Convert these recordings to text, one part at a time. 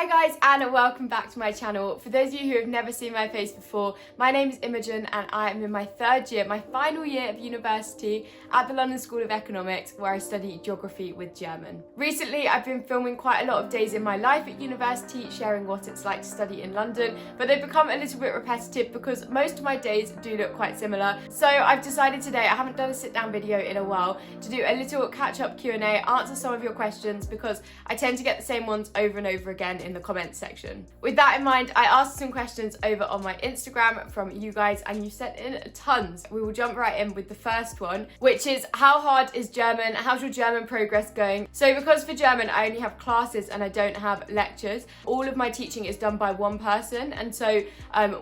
Hi guys, and welcome back to my channel. For those of you who have never seen my face before, my name is Imogen and I am in my third year, my final year of university at the London School of Economics, where I study geography with German. Recently, I've been filming quite a lot of days in my life at university, sharing what it's like to study in London, but they've become a little bit repetitive because most of my days do look quite similar. So I've decided today, I haven't done a sit-down video in a while, to do a little catch-up Q&A, answer some of your questions because I tend to get the same ones over and over again in the comments section. With that in mind, I asked some questions over on my Instagram from you guys and you sent in tons. We will jump right in with the first one, which is how hard is German? How's your German progress going? So because for German I only have classes and I don't have lectures, all of my teaching is done by one person, and so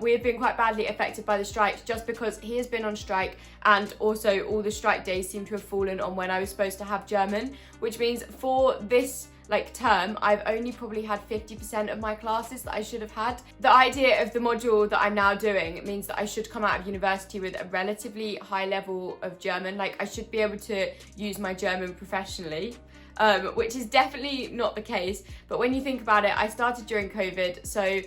we have been quite badly affected by the strikes just because he has been on strike, and also all the strike days seem to have fallen on when I was supposed to have German, which means for this term, I've only probably had 50% of my classes that I should have had. The idea of the module that I'm now doing means that I should come out of university with a relatively high level of German. Like, I should be able to use my German professionally, which is definitely not the case. But when you think about it, I started during COVID, so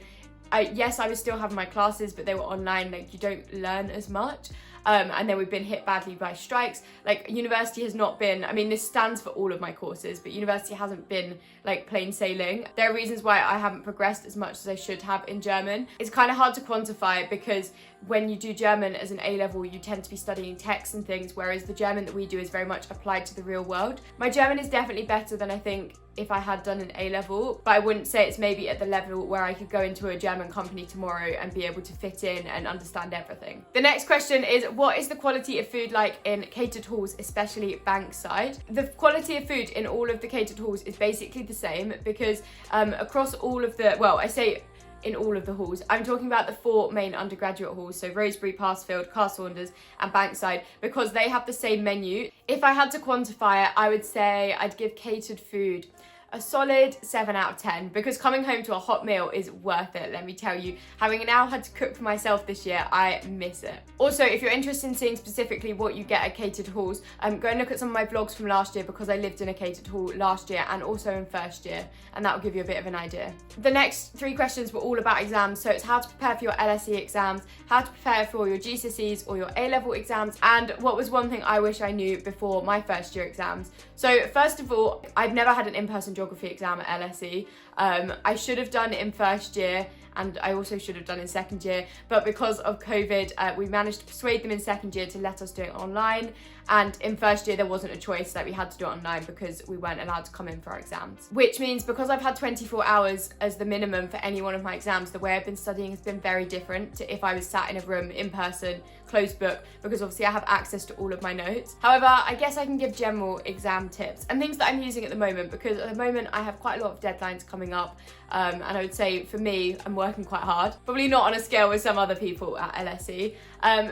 yes, I was still having my classes, but they were online. Like, you don't learn as much. And then we've been hit badly by strikes. Like, university has not been, I mean, this stands for all of my courses, but university hasn't been like plain sailing. There are reasons why I haven't progressed as much as I should have in German. It's kind of hard to quantify because when you do German as an A-level, you tend to be studying texts and things, whereas the German that we do is very much applied to the real world. My German is definitely better than I think if I had done an A-level, but I wouldn't say it's maybe at the level where I could go into a German company tomorrow and be able to fit in and understand everything. The next question is, what is the quality of food like in catered halls, especially Bankside? The quality of food in all of the catered halls is basically the same because across all of the, well, I say in all of the halls. I'm talking about the 4 main undergraduate halls, so Rosebery, Passfield, Carl Saunders and Bankside, because they have the same menu. If I had to quantify it, I would say I'd give catered food a solid 7 out of 10, because coming home to a hot meal is worth it, let me tell you. Having now had to cook for myself this year, I miss it. Also, if you're interested in seeing specifically what you get at catered halls, go and look at some of my vlogs from last year, because I lived in a catered hall last year and also in first year, and that will give you a bit of an idea. The next 3 questions were all about exams, so it's how to prepare for your LSE exams, how to prepare for your GCSEs or your A-level exams, and what was one thing I wish I knew before my first year exams. So first of all, I've never had an in-person geography exam at LSE. I should have done it in first year, and I also should have done in second year, but because of COVID, we managed to persuade them in second year to let us do it online, and in first year there wasn't a choice, that we had to do it online because we weren't allowed to come in for our exams. Which means because I've had 24 hours as the minimum for any one of my exams, the way I've been studying has been very different to if I was sat in a room in person, closed book, because obviously I have access to all of my notes. However, I guess I can give general exam tips and things that I'm using at the moment, because at the moment I have quite a lot of deadlines coming up, and I would say for me, I'm working quite hard. Probably not on a scale with some other people at LSE,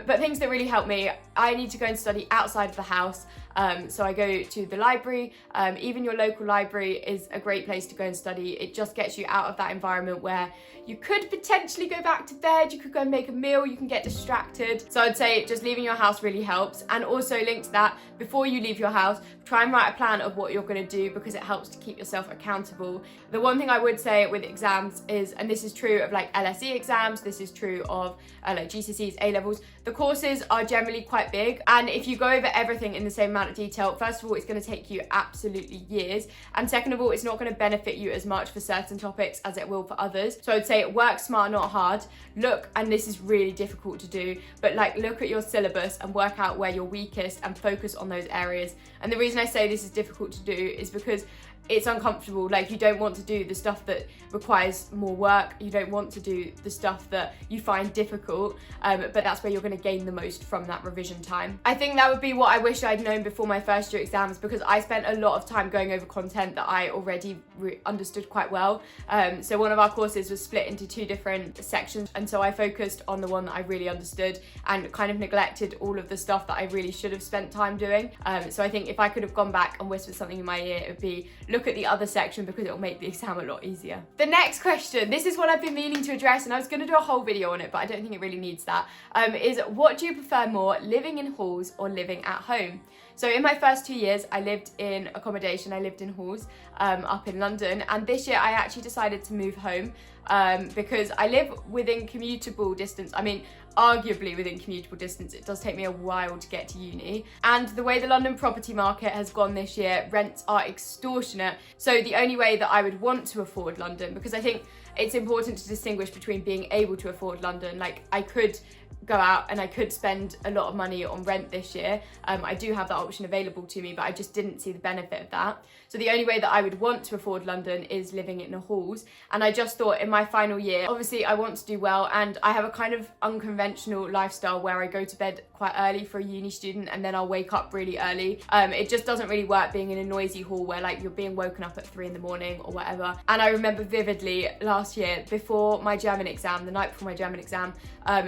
but things that really help me, I need to go and study outside of the house. So I go to the library. Even your local library is a great place to go and study. It just gets you out of that environment where you could potentially go back to bed, you could go and make a meal, you can get distracted. So I'd say just leaving your house really helps. And also linked to that, before you leave your house, try and write a plan of what you're going to do, because it helps to keep yourself accountable. The one thing I would say with exams is, and this is true of like LSE exams, this is true of like GCSEs, A-levels, the courses are generally quite big, and if you go over everything in the same amount of detail, first of all, it's going to take you absolutely years, and second of all, it's not going to benefit you as much for certain topics as it will for others. So I'd say work smart, not hard. Look, and this is really difficult to do, but like look at your syllabus and work out where you're weakest and focus on those areas. And the reason I say this is difficult to do is because it's uncomfortable. Like, you don't want to do the stuff that requires more work, you don't want to do the stuff that you find difficult, but that's where you're going to gain the most from that revision time. I think that would be what I wish I'd known before my first year exams, because I spent a lot of time going over content that I already understood quite well. So one of our courses was split into 2 different sections, and so I focused on the one that I really understood and kind of neglected all of the stuff that I really should have spent time doing. So I think if I could have gone back and whispered something in my ear, it would be, look at the other section, because it will make the exam a lot easier. The next question, this is what I've been meaning to address, and I was going to do a whole video on it, but I don't think it really needs that, is what do you prefer more, living in halls or living at home? So in my first 2 years, I lived in accommodation, I lived in halls up in London, and this year I actually decided to move home because I live within commutable distance. I mean, arguably within commutable distance. It does take me a while to get to uni. And the way the London property market has gone this year, rents are extortionate. So the only way that I would want to afford London, because I think it's important to distinguish between being able to afford London. Like, I could go out and I could spend a lot of money on rent this year. I do have that option available to me, but I just didn't see the benefit of that. So the only way that I would want to afford London is living in the halls. And I just thought in my final year, obviously I want to do well, and I have a kind of unconventional lifestyle where I go to bed quite early for a uni student and then I'll wake up really early. It just doesn't really work being in a noisy hall where like you're being woken up at 3 in the morning or whatever. And I remember vividly last year before my German exam, the night before my German exam,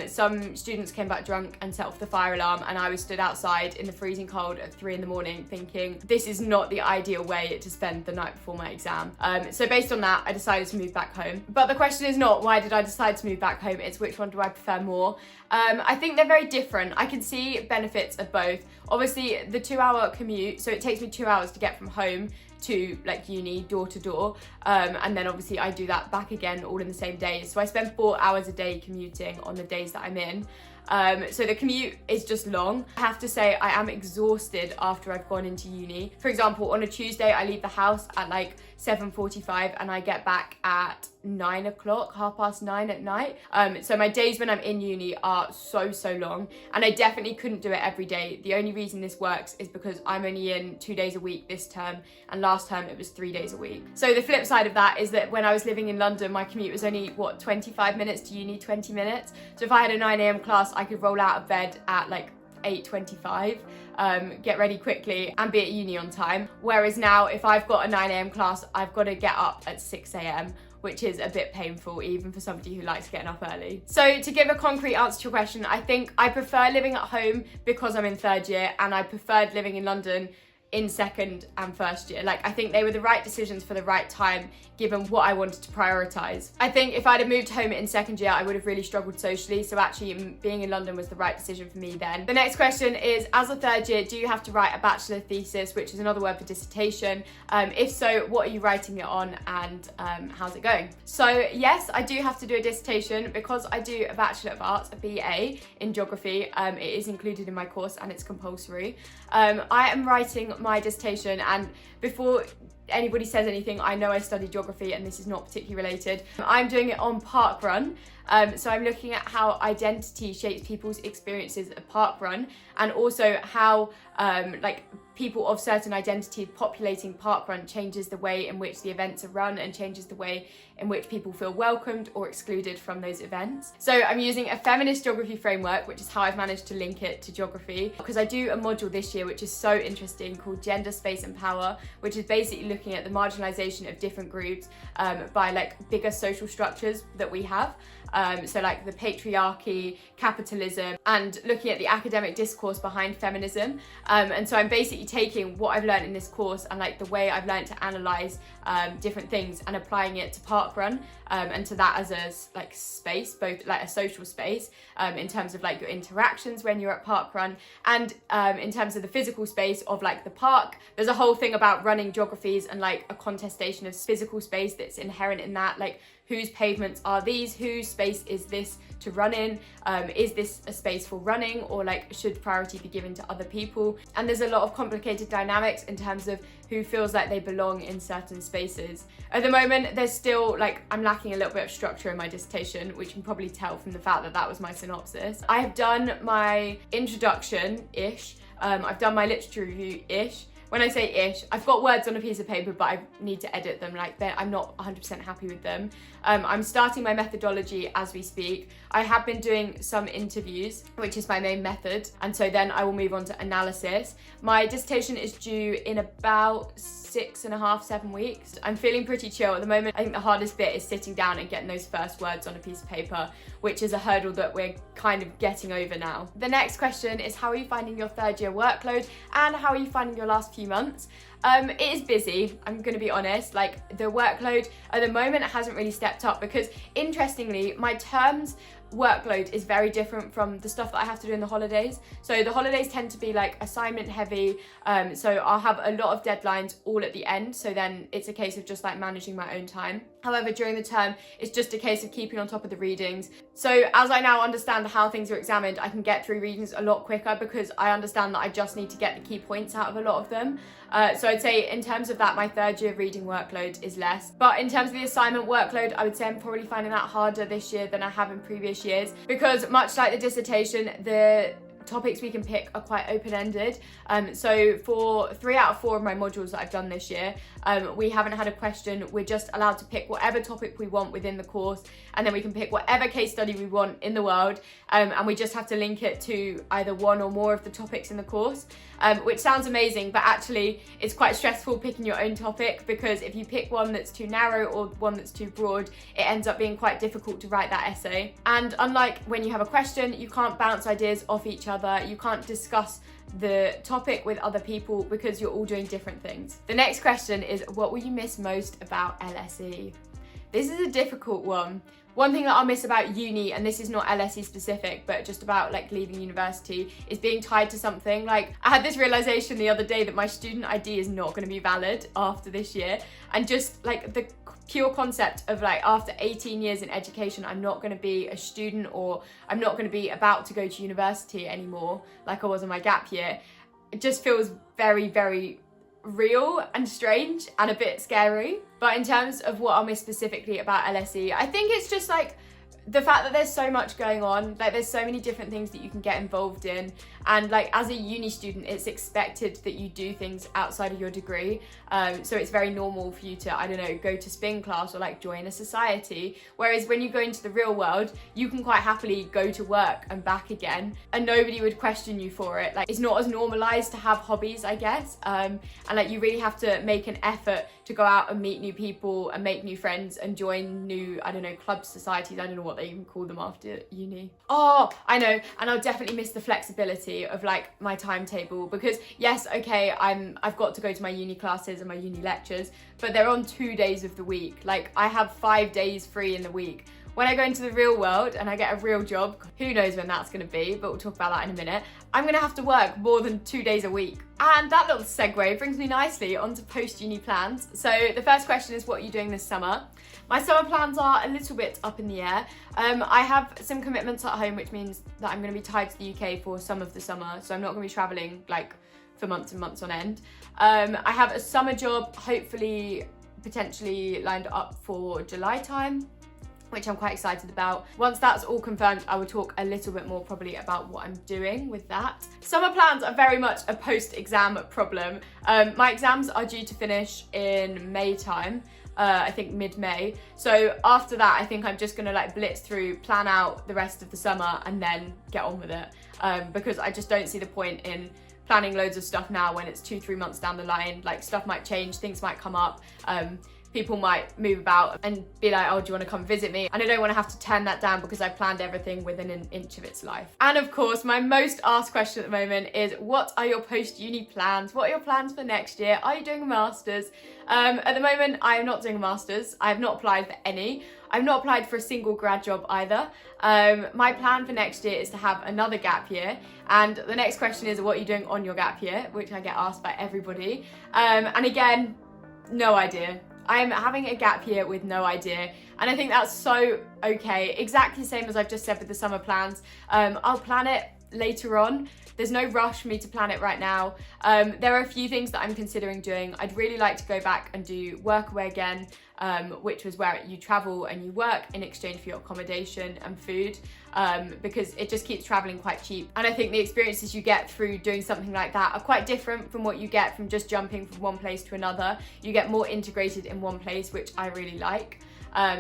some students came back drunk and set off the fire alarm, and I was stood outside in the freezing cold at 3 in the morning thinking, this is not the ideal way to spend the night before my exam. So based on that, I decided to move back home. But the question is not why did I decide to move back home, it's which one do I prefer more. I think they're very different. I can see benefits of both. Obviously the 2-hour commute, so it takes me 2 hours to get from home to like uni, door to door, and then obviously I do that back again all in the same day. So I spend 4 hours a day commuting on the days that I'm in. So the commute is just long. I have to say I am exhausted after I've gone into uni. For example, on a Tuesday I leave the house at like 7:45 and I get back at 9 o'clock, 9:30 at night. So my days when I'm in uni are so long, and I definitely couldn't do it every day. The only reason this works is because I'm only in 2 days a week this term, and last term it was 3 days a week. So the flip side of that is that when I was living in London, my commute was only 25 minutes to uni, 20 minutes. So if I had a 9 a.m. class, I could roll out of bed at like 8:25, get ready quickly and be at uni on time. Whereas now, if I've got a 9 a.m. class, I've got to get up at 6 a.m, which is a bit painful even for somebody who likes getting up early. So to give a concrete answer to your question, I think I prefer living at home because I'm in 3rd year, and I preferred living in London in 2nd and 1st year. Like, I think they were the right decisions for the right time, given what I wanted to prioritize. I think if I'd have moved home in 2nd year, I would have really struggled socially. So actually being in London was the right decision for me then. The next question is, as a 3rd year, do you have to write a bachelor thesis, which is another word for dissertation? If so, what are you writing it on, and how's it going? So yes, I do have to do a dissertation because I do a Bachelor of Arts, a BA in geography. It is included in my course and it's compulsory. I am writing my dissertation, and before anybody says anything, I know I studied geography and this is not particularly related. I'm doing it on parkrun. So I'm looking at how identity shapes people's experiences of parkrun, and also how like people of certain identity populating parkrun changes the way in which the events are run and changes the way in which people feel welcomed or excluded from those events. So I'm using a feminist geography framework, which is how I've managed to link it to geography, because I do a module this year which is so interesting called Gender, Space and Power, which is basically looking at the marginalization of different groups by like bigger social structures that we have. So like the patriarchy, capitalism, and looking at the academic discourse behind feminism. And so I'm basically taking what I've learned in this course and like the way I've learned to analyze different things and applying it to parkrun, and to that as a like space, both like a social space in terms of like your interactions when you're at parkrun, and in terms of the physical space of like the park. There's a whole thing about running geographies and like a contestation of physical space that's inherent in that, like whose pavements are these, whose space is this to run in, is this a space for running, or like should priority be given to other people? And there's a lot of complicated dynamics in terms of who feels like they belong in certain spaces. At the moment, there's still like, I'm lacking a little bit of structure in my dissertation, which you can probably tell from the fact that that was my synopsis. I have done my introduction-ish, I've done my literature review-ish. When I say ish, I've got words on a piece of paper, but I need to edit them. Like, I'm not 100% happy with them. I'm starting my methodology as we speak. I have been doing some interviews, which is my main method. And so then I will move on to analysis. My dissertation is due in about 6.5, 7 weeks. I'm feeling pretty chill at the moment. I think the hardest bit is sitting down and getting those first words on a piece of paper, which is a hurdle that we're kind of getting over now. The next question is, how are you finding your 3rd year workload, and how are you finding your last few months? It is busy, I'm gonna be honest. Like, the workload at the moment hasn't really stepped up because, interestingly, my terms workload is very different from the stuff that I have to do in the holidays. So the holidays tend to be like assignment heavy, so I'll have a lot of deadlines all at the end, so then it's a case of just like managing my own time. However, during the term, it's just a case of keeping on top of the readings. So as I now understand how things are examined, I can get through readings a lot quicker because I understand that I just need to get the key points out of a lot of them. So I'd say in terms of that, my third year reading workload is less. But in terms of the assignment workload, I would say I'm probably finding that harder this year than I have in previous years, because much like the dissertation, the topics we can pick are quite open-ended. So for 3 out of 4 of my modules that I've done this year, we haven't had a question. We're just allowed to pick whatever topic we want within the course, and then we can pick whatever case study we want in the world, and we just have to link it to either one or more of the topics in the course, which sounds amazing, but actually it's quite stressful picking your own topic, because if you pick one that's too narrow or one that's too broad, it ends up being quite difficult to write that essay. And unlike when you have a question, you can't bounce ideas off each other, you can't discuss the topic with other people because you're all doing different things. The next question is, what will you miss most about LSE? This is a difficult one. One thing that I'll miss about uni, and this is not LSE specific, but just about like leaving university, is being tied to something. Like, I had this realization the other day that my student ID is not going to be valid after this year, and just like the pure concept of like, after 18 years in education, I'm not going to be a student, or I'm not going to be about to go to university anymore like I was in my gap year. It just feels very, very real and strange and a bit scary. But in terms of what I'll miss specifically about LSE, I think it's just like the fact that there's so much going on, like there's so many different things that you can get involved in, and like as a uni student it's expected that you do things outside of your degree, so it's very normal for you to, I don't know, go to spin class or like join a society, whereas when you go into the real world you can quite happily go to work and back again and nobody would question you for it. Like, it's not as normalized to have hobbies, I guess, and like you really have to make an effort to go out and meet new people and make new friends and join new, I don't know, clubs, societies, I don't know what they even call them after uni. Oh, I know, and I'll definitely miss the flexibility of like my timetable, because yes, okay, I've got to go to my uni classes and my uni lectures, but they're on 2 days of the week. Like, I have 5 days free in the week. When I go into the real world and I get a real job, who knows when that's going to be, but we'll talk about that in a minute, I'm going to have to work more than 2 days a week. And that little segue brings me nicely onto post-uni plans. So the first question is, what are you doing this summer? My summer plans are a little bit up in the air. I have some commitments at home, which means that I'm going to be tied to the UK for some of the summer, so I'm not going to be travelling like for months and months on end. I have a summer job, hopefully, potentially lined up for July time, which I'm quite excited about. Once that's all confirmed, I will talk a little bit more probably about what I'm doing with that. Summer plans are very much a post-exam problem. My exams are due to finish in May time, I think mid-May. So after that, I think I'm just gonna like blitz through, plan out the rest of the summer and then get on with it. Because I just don't see the point in planning loads of stuff now when it's 2-3 months down the line. Like, stuff might change, things might come up. People might move about and be like, oh, do you want to come visit me? And I don't want to have to turn that down because I planned everything within an inch of its life. And of course, my most asked question at the moment is, what are your post-uni plans? What are your plans for next year? Are you doing a master's? At the moment, I am not doing a master's. I have not applied for any. I've not applied for a single grad job either. My plan for next year is to have another gap year. And the next question is, what are you doing on your gap year? Which I get asked by everybody. And again, no idea. I'm having a gap year with no idea, and I think that's so okay. Exactly the same as I've just said with the summer plans. I'll plan it later on. There's no rush for me to plan it right now. There are a few things that I'm considering doing. I'd really like to go back and do workaway again, which was where you travel and you work in exchange for your accommodation and food, because it just keeps traveling quite cheap. And I think the experiences you get through doing something like that are quite different from what you get from just jumping from one place to another. You get more integrated in one place, which I really like.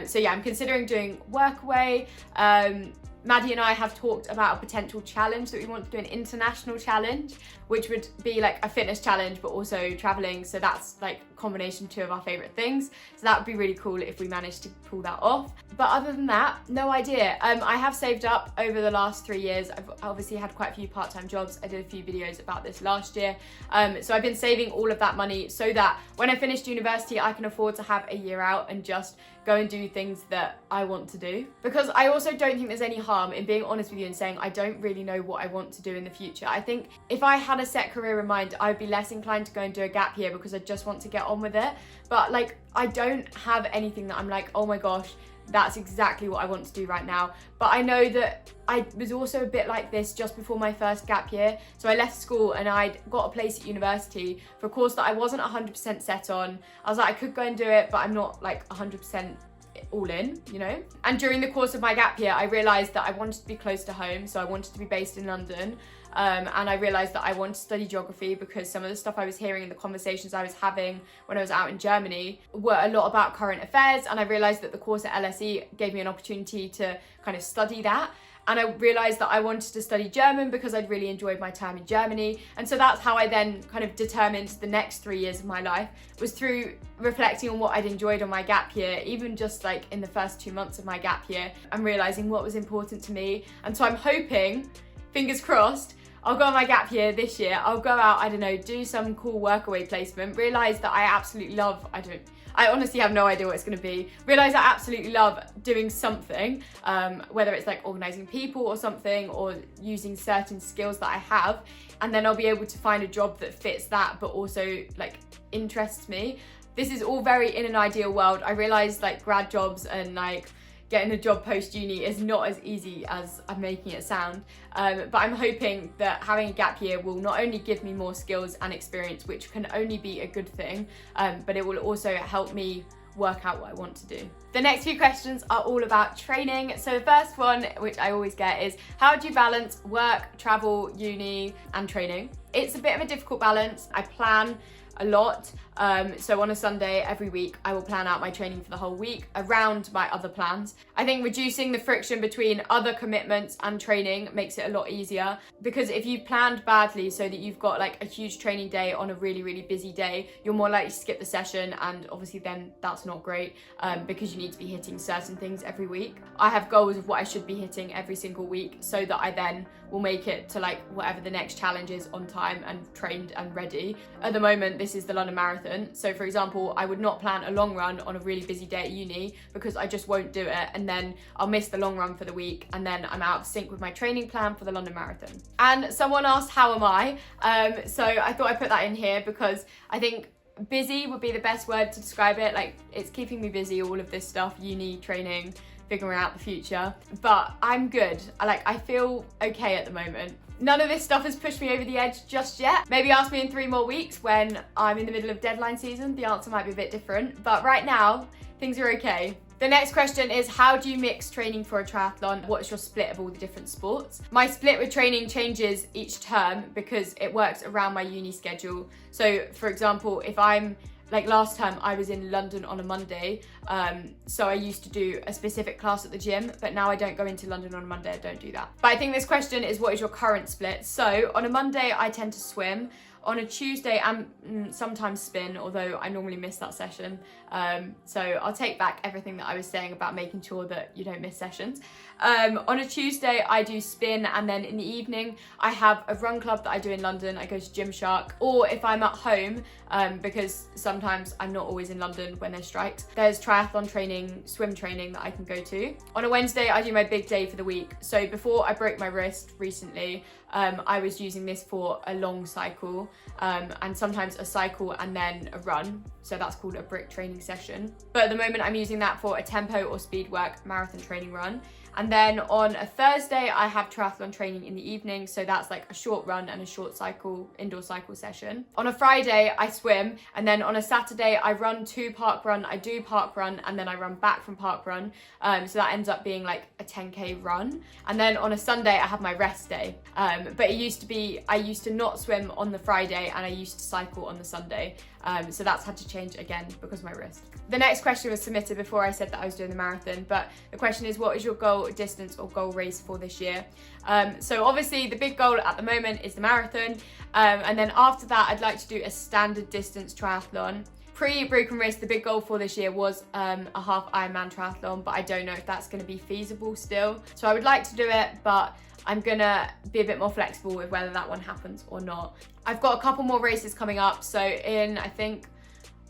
So yeah, I'm considering doing workaway. Maddie and I have talked about a potential challenge that we want to do, an international challenge, which would be like a fitness challenge, but also traveling. So that's like a combination of two of our favorite things. So that would be really cool if we managed to pull that off. But other than that, no idea. I have saved up over the last 3 years. I've obviously had quite a few part-time jobs. I did a few videos about this last year. So I've been saving all of that money so that when I finished university, I can afford to have a year out and just go and do things that I want to do. Because I also don't think there's any harm in being honest with you and saying, I don't really know what I want to do in the future. I think if I had a set career in mind, I'd be less inclined to go and do a gap year because I just want to get on with it. But like, I don't have anything that I'm like, oh my gosh, that's exactly what I want to do right now. But I know that I was also a bit like this just before my first gap year. So I left school and I'd got a place at university for a course that I wasn't 100% set on. I was like, I could go and do it, but I'm not like 100% all in, you know? And during the course of my gap year, I realised that I wanted to be close to home. So I wanted to be based in London. And I realised that I wanted to study geography because some of the stuff I was hearing in the conversations I was having when I was out in Germany were a lot about current affairs. And I realised that the course at LSE gave me an opportunity to kind of study that. And I realised that I wanted to study German because I'd really enjoyed my time in Germany. And so that's how I then kind of determined the next 3 years of my life, was through reflecting on what I'd enjoyed on my gap year, even just like in the first 2 months of my gap year, and realising what was important to me. And so I'm hoping, fingers crossed, I'll go on my gap year this year. I'll go out, I don't know, do some cool workaway placement, realise that I absolutely love, I honestly have no idea what it's going to be. Realise I absolutely love doing something, whether it's like organising people or something, or using certain skills that I have, and then I'll be able to find a job that fits that but also like interests me. This is all very in an ideal world. I realise like grad jobs and like getting a job post-uni is not as easy as I'm making it sound. But I'm hoping that having a gap year will not only give me more skills and experience, which can only be a good thing, but it will also help me work out what I want to do. The next few questions are all about training. So the first one, which I always get, is how do you balance work, travel, uni, and training? It's a bit of a difficult balance. I plan a lot. So on a Sunday every week, I will plan out my training for the whole week around my other plans. I think reducing the friction between other commitments and training makes it a lot easier, because if you've planned badly so that you've got like a huge training day on a really, really busy day, you're more likely to skip the session, and obviously then that's not great, because you need to be hitting certain things every week. I have goals of what I should be hitting every single week so that I then will make it to like whatever the next challenge is on time and trained and ready. At the moment, this is the London Marathon. So for example, I would not plan a long run on a really busy day at uni because I just won't do it, and then I'll miss the long run for the week, and then I'm out of sync with my training plan for the London Marathon. And someone asked, how am I? So I thought I'd put that in here because I think busy would be the best word to describe it. Like, it's keeping me busy, all of this stuff, uni, training, figuring out the future, but I'm good. I feel okay at the moment. None of this stuff has pushed me over the edge just yet. Maybe ask me in 3 more weeks when I'm in the middle of deadline season. The answer might be a bit different, but right now, things are okay. The next question is, how do you mix training for a triathlon? What is your split of all the different sports? My split with training changes each term because it works around my uni schedule. So for example, if I'm like last term, I was in London on a Monday, so I used to do a specific class at the gym, but now I don't go into London on a Monday, I don't do that. But I think this question is, what is your current split? So on a Monday, I tend to swim. On a Tuesday, I'm sometimes spin, although I normally miss that session. So I'll take back everything that I was saying about making sure that you don't miss sessions. On a Tuesday, I do spin, and then in the evening, I have a run club that I do in London. I go to Gymshark, or if I'm at home, because sometimes I'm not always in London when there's strikes, there's triathlon training, swim training that I can go to. On a Wednesday, I do my big day for the week. So before I broke my wrist recently, I was using this for a long cycle, and sometimes a cycle and then a run. So that's called a brick training session. But at the moment, I'm using that for a tempo or speed work marathon training run. And then on a Thursday, I have triathlon training in the evening. So that's like a short run and a short cycle, indoor cycle session. On a Friday, I swim. And then on a Saturday, I run to park run. I do park run, and then I run back from park run. So that ends up being like a 10K run. And then on a Sunday, I have my rest day. But it used to be, I used to not swim on the Friday Friday and I used to cycle on the Sunday. So that's had to change again because of my wrist. The next question was submitted before I said that I was doing the marathon, but the question is, what is your goal distance or goal race for this year? So obviously the big goal at the moment is the marathon. And then after that, I'd like to do a standard distance triathlon. Pre-broken wrist, the big goal for this year was a half Ironman triathlon, but I don't know if that's going to be feasible still. So I would like to do it, but I'm gonna be a bit more flexible with whether that one happens or not. I've got a couple more races coming up. So in, I think,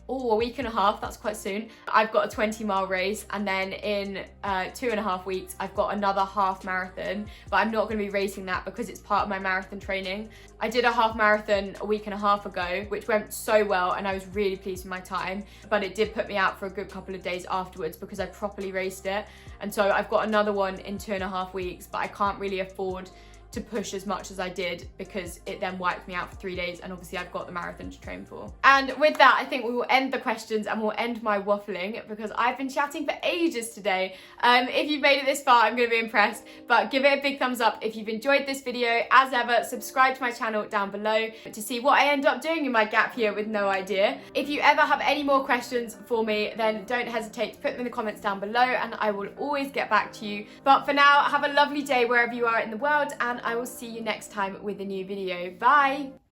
a week and a half, that's quite soon, I've got a 20-mile race, and then in 2.5 weeks I've got another half marathon, but I'm not going to be racing that because it's part of my marathon training. I did a half marathon a week and a half ago, which went so well and I was really pleased with my time, but it did put me out for a good couple of days afterwards because I properly raced it. And so I've got another one in 2.5 weeks, but I can't really afford to push as much as I did because it then wiped me out for 3 days, and obviously I've got the marathon to train for. And with that, I think we will end the questions and we'll end my waffling because I've been chatting for ages today. If you've made it this far, I'm going to be impressed, but give it a big thumbs up if you've enjoyed this video. As ever, subscribe to my channel down below to see what I end up doing in my gap year with no idea. If you ever have any more questions for me, then don't hesitate to put them in the comments down below and I will always get back to you. But for now, have a lovely day wherever you are in the world, and I will see you next time with a new video. Bye!